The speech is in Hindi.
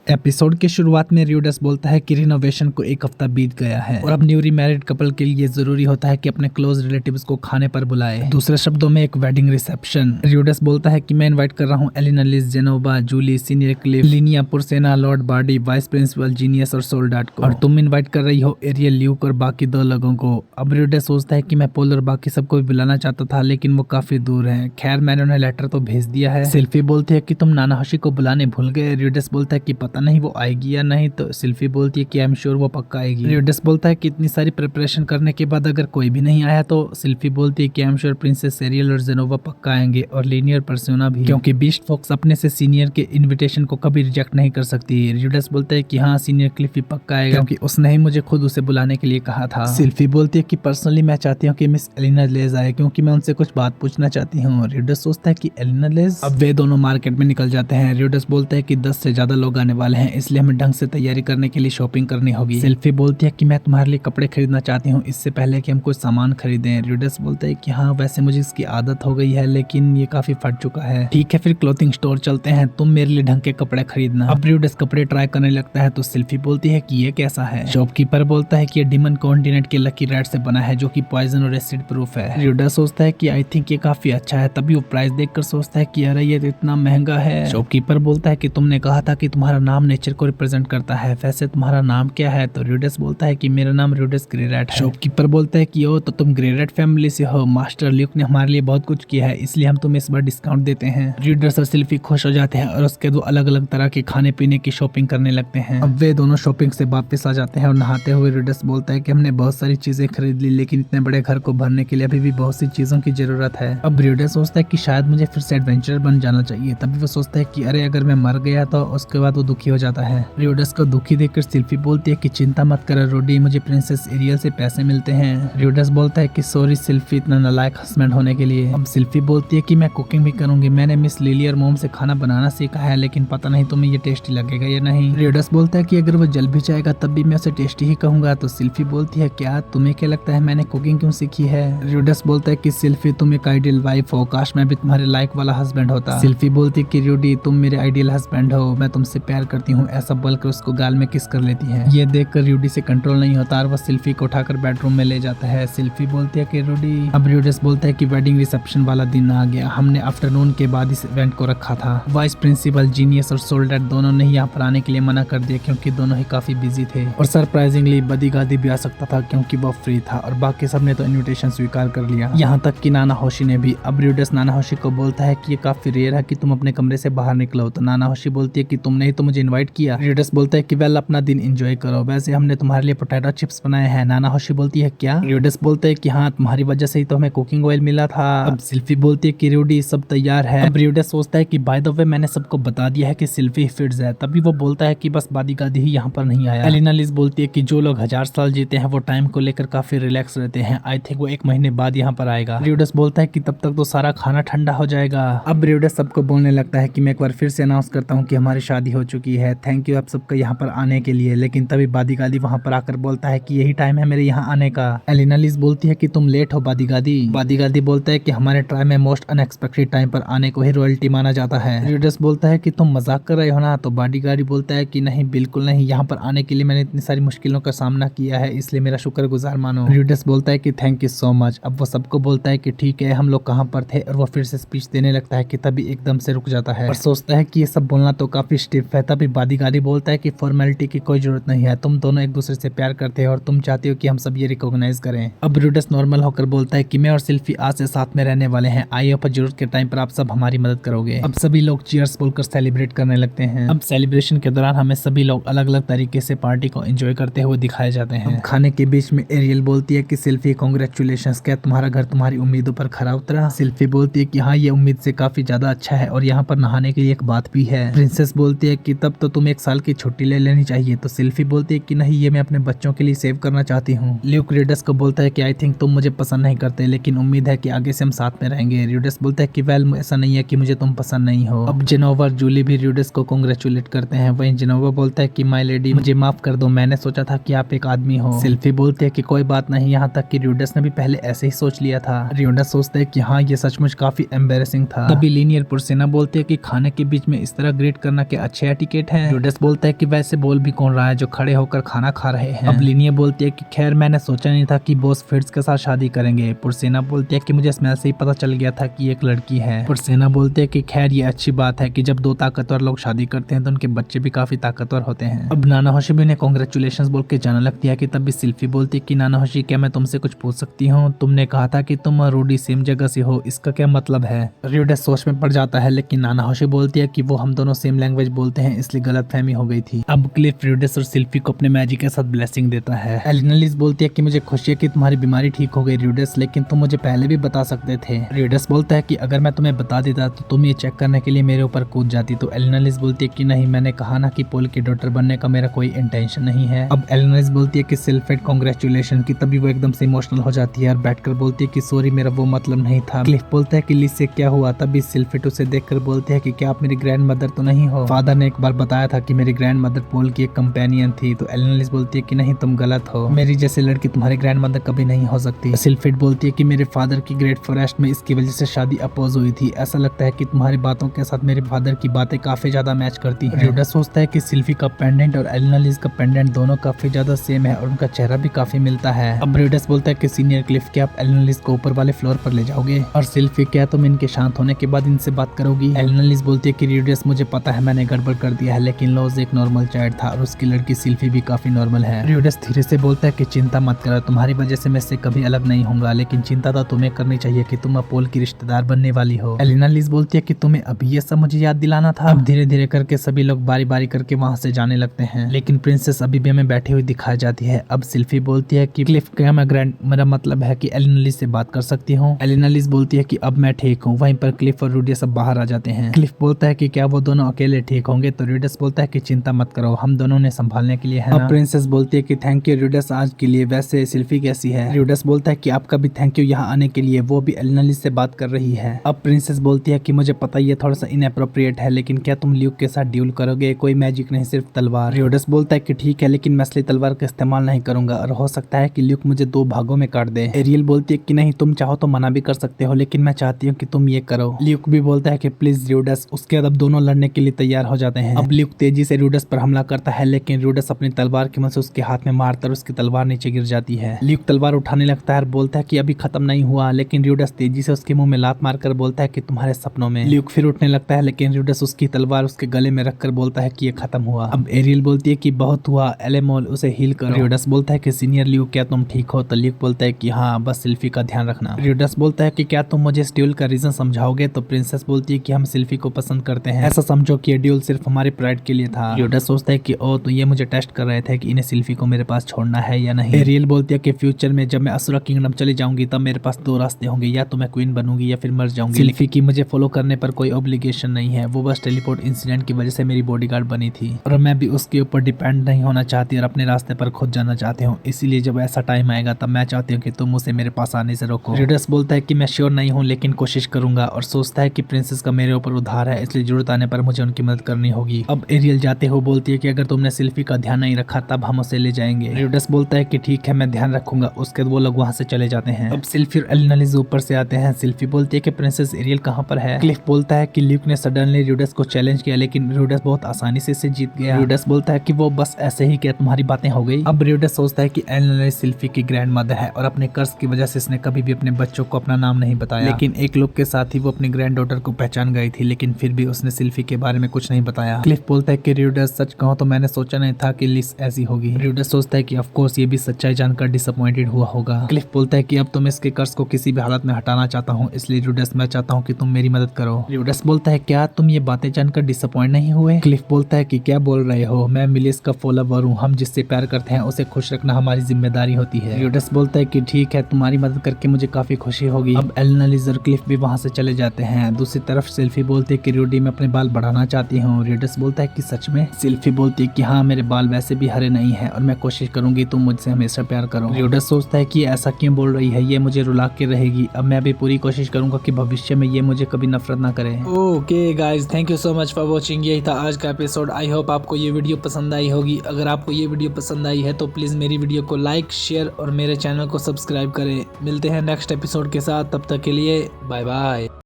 एपिसोड की शुरुआत में रियोडस बोलता है कि रिनोवेशन को एक हफ्ता बीत गया है और अब न्यूली मैरिड कपल के लिए जरूरी होता है कि अपने क्लोज रिलेटिव्स को खाने पर बुलाए। दूसरे शब्दों में एक वेडिंग रिसेप्शन। रियोडस बोलता है कि मैं इनवाइट कर रहा हूँ Elina, Liz, Genova, Julie, senior Cliff, Linnea, Pursena, Lord Bardi, vice principal, genius और सोल्डाट को, और तुम इन्वाइट कर रही हो एरियल, ल्यूक और बाकी 2 लोगों को। अब रियोडस सोचता है कि मैं पोल और बाकी सबको भी बुलाना चाहता था लेकिन वो काफी दूर है। खैर मैंने उन्हें लेटर तो भेज दिया है। सिल्फी बोलती है कि तुम नानाहाशी को बुलाने भूल गए। रियोडस बोलता है कि पता नहीं वो आएगी या नहीं, तो सिल्फी बोलती है कि आई एम श्योर वो पक्का आएगी। रियोडस बोलता है कि इतनी सारी प्रिपरेशन करने के बाद अगर कोई भी नहीं आया तो सिल्फी बोलती है कि I am sure princess Ariel और जेनोवा पक्का आएंगे और लीनियर पर्सोना भी, क्योंकि बीस्ट फॉक्स अपने से सीनियर के इन्विटेशन को कभी रिजेक्ट नहीं कर सकती। रियोडस बोलता है कि हाँ सीनियर क्लिफ भी पक्का आएगा क्योंकि उसने ही मुझे खुद उसे बुलाने के लिए कहा था। सिल्फी बोलती है कि पर्सनली मैं चाहती हूँ कि मिस एलिना लेज आए क्योंकि मैं उनसे कुछ बात पूछना चाहती हूँ। रियोडस सोचता है कि एलिना लेज। अब वे दोनों मार्केट में निकल जाते हैं। रियोडस बोलता है कि 10 से ज्यादा लोग आने वाले हैं इसलिए हमें ढंग से तैयारी करने के लिए शॉपिंग करनी होगी। सिल्फी बोलती है कि मैं तुम्हारे लिए कपड़े खरीदना चाहती हूँ इससे पहले कि हम कुछ सामान खरीदें। रियोडस बोलता है कि हाँ वैसे मुझे इसकी आदत हो गई है लेकिन ये काफी फट चुका है। ठीक है फिर क्लोथिंग स्टोर चलते हैं, तुम मेरे लिए ढंग के कपड़े खरीदना। अब रियोडस कपड़े ट्राई करने लगता है तो सिल्फी बोलती है कि ये कैसा है। शॉपकीपर बोलता है कि ये डिमन कॉन्टिनेंट के लकी रेड से बना है जो कि पॉइजन और एसिड प्रूफ है। रियोडस सोचता है कि आई थिंक ये काफी अच्छा है, तभी वो प्राइस देखकर सोचता है कि अरे ये तो इतना महंगा है। शॉपकीपर बोलता है कि तुमने कहा था कि तुम्हारा नाम नेचर को रिप्रेजेंट करता है, वैसे तुम्हारा नाम क्या है। तो रियोडस बोलता है कि मेरा नाम रियोडस ग्रेरेट है। शॉपकीपर बोलता है कि ओ तो तुम ग्रेरेट फैमिली से हो, मास्टर ल्यूक ने हमारे लिए बहुत कुछ किया है इसलिए हम तुम्हें इस बार डिस्काउंट देते हैं। रियोडस और सिल्फी खुश हो जाते हैं और उसके 2 अलग अलग तरह के खाने पीने की शॉपिंग करने लगते हैं। अब वे दोनों शॉपिंग से वापस आ जाते हैं और नहाते हुए रियोडस बोलता है कि हमने बहुत सारी चीजें खरीद ली लेकिन इतने बड़े घर को भरने के लिए अभी भी बहुत सी चीजों की जरूरत है। अब रियोडस सोचता है कि शायद मुझे फिर से एडवेंचर बन जाना चाहिए, तभी वो सोचता है कि अरे अगर मैं मर गया तो उसके बाद वो दुखी हो जाता है। रियोडस को दुखी देखकर सिल्फी बोलती है कि चिंता मत कर रोडी, मुझे प्रिंसेस एरियल से पैसे मिलते हैं। रियोडस बोलता है कि सॉरी सिल्फी इतना नालायक हस्बैंड होने के लिए। अब सिल्फी बोलती है कि मैं कुकिंग भी करूंगी, मैंने मिस लिली और मोम से खाना बनाना सीखा है लेकिन पता नहीं तुम्हें ये टेस्टी लगेगा या नहीं। रियोडस बोलता है कि अगर वो जल भी जाएगा तब भी मैं उसे टेस्टी ही कहूंगा। तो सिल्फी बोलती है क्या तुम्हें क्या लगता है मैंने कुकिंग क्यों सीखी है। रियोडस बोलता है कि सिल्फी तुम एक आइडियल वाइफ हो, काश मैं भी तुम्हारे लाइक वाला हस्बैंड होता। सिल्फी बोलती है कि रियोडी तुम मेरे आइडियल हस्बैंड हो, मैं तुमसे प्यार करती हूँ, ऐसा बोलकर उसको गाल में किस कर लेती है। ये देखकर रियोडी से कंट्रोल नहीं होता और वह सिल्फी को उठाकर बेडरूम में ले जाता है। सिल्फी बोलती है कि रियोडी। अब रियोडस बोलता है कि वेडिंग रिसेप्शन वाला दिन आ गया, हमने आफ्टरनून के बाद इस इवेंट को रखा था। वाइस प्रिंसिपल, जीनियस और सोल्डर दोनों ने यहाँ पर आने के लिए मना कर दिया क्योंकि दोनों ही काफी बिजी थे और सरप्राइजिंगली बदी गादी भी आ सकता था क्योंकि वो फ्री था और बाकी सबने तो इन्विटेशन स्वीकार कर लिया, यहाँ तक कि नानाहोशी ने भी। अब रियोडस नानाहोशी को बोलता है कि ये काफी रेयर है कि तुम अपने कमरे से बाहर निकलो। तो नानाहोशी बोलती है कि तुमने ही तो मुझे इन्वाइट किया। रियोडस बोलता है कि वेल अपना दिन एंजॉय करो, वैसे हमने तुम्हारे लिए पोटैटो चिप्स बनाए हैं। नानाहोशी बोलती है क्या। रियोडस बोलता है कि हाँ तुम्हारी वजह से ही तो हमें कुकिंग ऑयल मिला था। अब सिल्फी बोलती है कि रियोडी सब तैयार है। अब रियोडस सोचता है कि बाय द वे मैंने सबको बता दिया है कि सिल्फी फिट्स है, तभी वो बोलता है कि बस बादी गादी ही यहाँ पर नहीं आया। एलिना लिज बोलती है कि जो लोग 1000 साल जीते हैं वो टाइम को लेकर काफी रिलैक्स रहते हैं, आई थिंक वो 1 महीने बाद यहाँ पर आएगा। रियोडस बोलता है कि तब तक तो सारा खाना ठंडा हो जाएगा। अब रियोडस सबको बोलने लगता है कि मैं एक बार फिर से अनाउंस करता हूँ कि हमारी शादी हो चुकी है, थैंक यू आप सबका यहाँ पर आने के लिए। लेकिन तभी बादी गादी वहाँ पर आकर बोलता है कि यही टाइम है मेरे यहाँ आने का। एलिना लिज बोलती है कि तुम लेट हो बादी गादी। बादी गादी बोलता है कि हमारे ट्राई में मोस्ट अनएक्सपेक्टेड टाइम पर आने को ही रॉयल्टी माना जाता है। रियोडस बोलता है कि तुम मजाक कर रहे हो ना। तो बादी गादी बोलता है कि नहीं बिल्कुल नहीं, यहाँ पर आने के लिए मैंने इतनी सारी मुश्किलों का सामना किया है इसलिए मेरा शुक्रगुजार मानो। रियोडस बोलता है कि थैंक यू सो मच। अब वो सबको बोलता है कि ठीक है हम लोग कहाँ पर थे और वो फिर से स्पीच देने लगता है कि तभी एकदम से रुक जाता है और सोचता है कि ये सब बोलना तो काफी स्टिफ है। तभी बादी गादी बोलता है कि फॉर्मेलिटी की कोई जरूरत नहीं है, तुम दोनों एक दूसरे से प्यार करते हो और तुम चाहते हो कि हम सब ये रिकॉग्नाइज करें। अब रियोडस नॉर्मल होकर बोलता है कि मैं और सिल्फी आज से साथ में रहने वाले हैं, आई होप जरूरत के टाइम पर आप सब हमारी मदद करोगे। अब सभी लोग चीयर्स बोलकर सेलिब्रेट करने लगते हैं। अब सेलिब्रेशन के दौरान हमें सभी लोग अलग अलग तरीके से पार्टी को एंजॉय करते हुए दिखाए जाते हैं। खाने के बीच में एरियल बोलती है कि सिल्फी कांग्रेचुलेशंस, क्या तुम्हारा घर तुम्हारी उम्मीदों पर खरा उतरा। सिल्फी बोलती है कि हाँ ये उम्मीद से काफी ज्यादा अच्छा है और यहाँ पर नहाने के लिए एक बात भी है। प्रिंसेस बोलती है कि तब तो तुम्हें 1 साल की छुट्टी ले लेनी चाहिए। तो सिल्फी बोलती है कि नहीं ये मैं अपने बच्चों के लिए सेव करना चाहती हूँ। ल्यूक रियोडस को बोलता है कि आई थिंक तुम मुझे पसंद नहीं करते लेकिन उम्मीद है कि आगे से हम साथ में रहेंगे। रियोडस बोलता है कि वेल ऐसा नहीं है कि मुझे तुम पसंद नहीं हो। अब जेनोवा और जूली भी रियोडस को कांग्रेचुलेट करते हैं। वहीं जेनोवा बोलता है कि माय लेडी मुझे माफ कर दो, मैंने सोचा था कि आप एक आदमी हो। सिल्फी बोलती है कि कोई बात नहीं, यहाँ तक कि रियोडस ने भी पहले ऐसे ही सोच लिया था। रियोडस सोचता है कि हाँ ये सचमुच काफी एम्बेरसिंग था। तभी लीनियर पुरसेना बोलती है कि खाने के बीच में इस तरह ग्रेट करना क्या अच्छी एटिकेट डेडिकेट है। र्यूडस बोलता है कि वैसे बोल भी कौन रहा है जो खड़े होकर खाना खा रहे हैं। अब लिनिया बोलती है कि खैर मैंने सोचा नहीं था कि बॉस फिट्ज के साथ शादी करेंगे। पुरसेना बोलती है कि मुझे स्मेल से ही पता चल गया था कि एक लड़की है। पुरसेना बोलते है कि खैर ये अच्छी बात है कि जब दो ताकतवर लोग शादी करते हैं तो उनके बच्चे भी काफी ताकतवर होते हैं। अब नानाहोशी भी ने कांग्रेचुलेशंस बोल के जाना लगती है कि तब भी सिल्फी बोलती है कि नानाहोशी क्या मैं तुमसे कुछ पूछ सकती हूँ? तुमने कहा था कि तुम रूडी सेम जगह से हो, इसका क्या मतलब है? र्यूडस सोच में पड़ जाता है लेकिन नानाहोशी बोलती है कि वो हम दोनों सेम लैंग्वेज बोलते हैं इसलिए गलतफहमी हो गई थी। अब क्लिफ र्यूडस और सिल्फी को अपने मैजिक के साथ ब्लेसिंग देता है। एलिनालिस बोलती है कि मुझे खुशी है कि तुम्हारी बीमारी ठीक हो गई र्यूडस, लेकिन तुम मुझे पहले भी बता सकते थे। र्यूडस बोलता है कि अगर मैं तुम्हें बता देता तो तुम ये चेक करने के लिए मेरे ऊपर कूद जाती। तो एलिनालिस बोलती है कि नहीं, मैंने कहा ना कि पोल की डॉटर बनने का मेरा कोई इंटेंशन नहीं है। अब एलिनालिस बोलती है कि सिल्फेड कांग्रेचुलेशन की, तभी वो एकदम से इमोशनल हो जाती है और बैठकर बोलती है कि सॉरी मेरा वो मतलब नहीं था। क्लिफ बोलता है कि लिस से क्या हुआ? तभी सिल्फेड उसे देखकर बोलते हैं कि क्या आप मेरी ग्रैंड मदर तो नहीं हो? फादर ने एक बार बताया था कि मेरी ग्रैंड मदर पोल की एक कंपेनियन थी। तो एलिनालिस बोलती है कि नहीं, तुम गलत हो, मेरी जैसी लड़की तुम्हारी ग्रैंड मदर कभी नहीं हो सकती। सिल्फेड बोलती है कि मेरे फादर की ग्रेट फॉरेस्ट में इसकी वजह से शादी अपोज हुई थी। ऐसा लगता है कि तुम्हारी बातों के साथ मेरे फादर की बातें काफी ज्यादा मैच करती हैं। र्यूडस सोचता है कि सिल्फी का पेंडेंट और एलिनालिस का पेंडेंट दोनों काफी ज्यादा सेम है और उनका चेहरा भी काफी मिलता है। अब र्यूडस बोलता है कि सीनियर क्लिफ, क्या आप एलिनालिस को ऊपर वाले फ्लोर पर ले जाओगे? और सिल्फी, क्या तुम इनके शांत होने के बाद इनसे बात करोगी? एलिनालिस बोलती है कि र्यूडस, मुझे पता है मैंने गड़बड़ कर दिया है, लेकिन लॉज एक नॉर्मल चाइल्ड था और उसकी लड़की सिल्फी भी काफी नॉर्मल है। र्यूडस धीरे से बोलता है कि चिंता मत करो, तुम्हारी वजह से मैं इससे कभी अलग नहीं होऊंगा, लेकिन चिंता तो तुम्हें करनी चाहिए कि तुम अपोल की रिश्तेदार बनने वाली हो। एलिनालिस बोलती है कि तुम्हें अभी ये सब मुझे याद दिलाना था। अब धीरे धीरे करके सभी लोग बारी बारी करके वहाँ से जाने लगते हैं, लेकिन प्रिंसेस अभी भी हमें बैठी हुई दिखाई जाती है। अब सिल्फी बोलती है कि क्लिफ, क्या मैं ग्रैंड, मेरा मतलब है कि एलिनालिस से बात कर सकती हूँ? एलिनालिस बोलती है कि अब मैं ठीक हूँ। वहीं पर क्लिफ और रूडी सब बाहर आ जाते हैं। क्लिफ बोलता है कि क्या वो दोनों अकेले ठीक होंगे? तो र्यूडस बोलता है कि चिंता मत करो, हम दोनों ने संभालने के लिए है ना। प्रिंसेस बोलती है कि थैंक यू र्यूडस आज के लिए, वैसे सिल्फी कैसी है? र्यूडस बोलता है कि आपका भी थैंक यू यहाँ आने के लिए, वो भी एलिनालिस से बात कर रही है। अब प्रिंसेस बोलती है कि मुझे पता ये थोड़ा सा इनएप्रोप्रिएट है, लेकिन क्या तुम ल्यूक के साथ ड्यूल करोगे? कोई मैजिक नहीं, सिर्फ तलवार। र्यूडस बोलता है कि ठीक है, लेकिन मैं असली तलवार का इस्तेमाल नहीं करूंगा और हो सकता है कि ल्यूक मुझे 2 भागों में काट दे। एरियल बोलती है कि नहीं, तुम चाहो तो मना भी कर सकते हो, लेकिन मैं चाहती हूँ कि तुम ये करो। ल्यूक भी बोलता है कि प्लीज र्यूडस। उसके बाद अब दोनों लड़ने के लिए तैयार हो जाते हैं। अब ल्यूक तेजी से र्यूडस पर हमला करता है, लेकिन र्यूडस अपनी तलवार की मदद से उसके हाथ में मारता और उसकी तलवार नीचे गिर जाती है। ल्यूक तलवार उठाने लगता है और बोलता है कि अभी खत्म नहीं हुआ, लेकिन र्यूडस तेजी से उसके मुंह में लात मारकर बोलता है कि तुम्हारे सपनों में। ल्यूक फिर उठने लगता है, लेकिन र्यूडस उसकी तलवार उसके गले में रखकर बोलता है कि ये खत्म हुआ। अब एरियल बोलती है कि बहुत हुआ एलेमोल, उसे हील करो। र्यूडस बोलता है कि सीनियर ल्यूक, क्या तुम ठीक हो? तो ल्यूक बोलता है कि हाँ, बस सिल्फी का ध्यान रखना। र्यूडस बोलता है कि क्या तुम मुझे इस ड्यूल का रीजन समझाओगे? तो प्रिंसेस बोलती है कि हम सिल्फी को पसंद करते हैं, ऐसा समझो कि ये ड्यूल सिर्फ हमारे प्राइड के लिए था। र्यूडस सोचता है कि ओ, तो ये मुझे टेस्ट कर रहे थे कि इन्हें सिल्फी को मेरे पास छोड़ना है या नहीं। एरियल बोलती है कि फ्यूचर में जब मैं असुरा किंगडम चली जाऊंगी तब मेरे पास 2 रास्ते होंगे, या तो मैं क्वीन बनूंगी या फिर मर जाऊंगी। सिल्फी की मुझे फॉलो करने पर कोई ऑब्लिगेशन नहीं है, वो बस टेलीपोर्ट इंसिडेंट की वजह से मेरी बॉडीगार्ड बनी थी और मैं भी उसके ऊपर डिपेंड नहीं होना चाहती और अपने रास्ते पर खुद जाना चाहती हूँ। इसीलिए जब ऐसा टाइम आएगा तब मैं चाहती हूँ कि तुम उसे मेरे पास आने से रोको। र्यूडस बोलता है कि मैं श्योर नहीं हूँ, लेकिन कोशिश करूंगा, और सोचता है कि प्रिंसेस का मेरे ऊपर उधार है, इसलिए जरूरत आने पर मुझे उनकी मदद करनी होगी। अब एरियल जाते हो बोलती है कि अगर तुमने सिल्फी का ध्यान नहीं रखा तब हम उसे ले जाएंगे। र्यूडस बोलता है कि ठीक है, मैं ध्यान रखूंगा। उसके बाद वो लोग वहाँ से चले जाते हैं। अब सिल्फी और एलिनालिस ऊपर से आते हैं। सिल्फी बोलती है कि प्रिंसेस एरियल कहाँ पर है? क्लिफ बोलता है कि ल्यूक ने सडनली र्यूडस को चैलेंज किया, लेकिन र्यूडस बहुत आसानी से इसे जीत गया। र्यूडस बोलता है कि वो बस ऐसे ही, क्या तुम्हारी बातें हो गई? अब र्यूडस सोचता है कि एलिनालिस सिल्फी की ग्रैंड मदर है और अपने कर्ज की वजह से इसने कभी भी अपने बच्चों को अपना नाम नहीं बताया, लेकिन एक लोग के साथ ही वो अपनी ग्रैंड डॉटर को पहचान गई थी, लेकिन फिर भी उसने सिल्फी के बारे में कुछ नहीं बताया। क्लिफ बोलता है कि र्यूडस, सच कहूं तो मैंने सोचा नहीं था कि लिस ऐसी होगी। र्यूडस सोचता है कि ऑफ कोर्स ये भी सच्चाई जानकर डिसअपॉइंटेड हुआ होगा। क्लिफ बोलता है कि अब तुम इसके कर्ज को किसी भी हालत में हटाना चाहता हूँ, इसलिए र्यूडस मैं चाहता हूँ कि तुम मेरी मदद करो। र्यूडस बोलता है क्या तुम ये बातें जानकर डिसअपॉइंट नहीं हुए? क्लिफ बोलता है कि क्या बोल रहे हो, मैं मिलिस का फॉलोवर हूँ, हम जिससे प्यार करते हैं उसे खुश रखना हमारी जिम्मेदारी होती है। र्यूडस बोलता है कि ठीक है, तुम्हारी मदद करके मुझे काफी खुशी होगी। अब एलिनालिस और क्लिफ भी वहाँ से चले जाते हैं। दूसरी तरफ सिल्फी बोलती है कि रूडी मैं अपने बाल बढ़ाना चाहती हूँ। र्यूडस बोलता है कि सच में? सिल्फी बोलती है कि हाँ, मेरे बाल वैसे भी हरे नहीं है और मैं कोशिश करूंगी तुम मुझसे हमेशा प्यार करो। र्यूडस सोचता है कि ऐसा क्यों बोल रही है, ये मुझे रुला के रहेगी। अब मैं भी पूरी कोशिश करूंगा कि भविष्य में ये मुझे कभी नफरत ना करे। Okay guys, thank you so much for watching. यही था आज का एपिसोड। आई होप आपको ये वीडियो पसंद आई होगी। अगर आपको ये वीडियो पसंद आई है तो प्लीज मेरी वीडियो को लाइक, शेयर और मेरे चैनल को सब्सक्राइब करें। मिलते हैं नेक्स्ट एपिसोड के साथ, तब तक के लिए बाय बाय।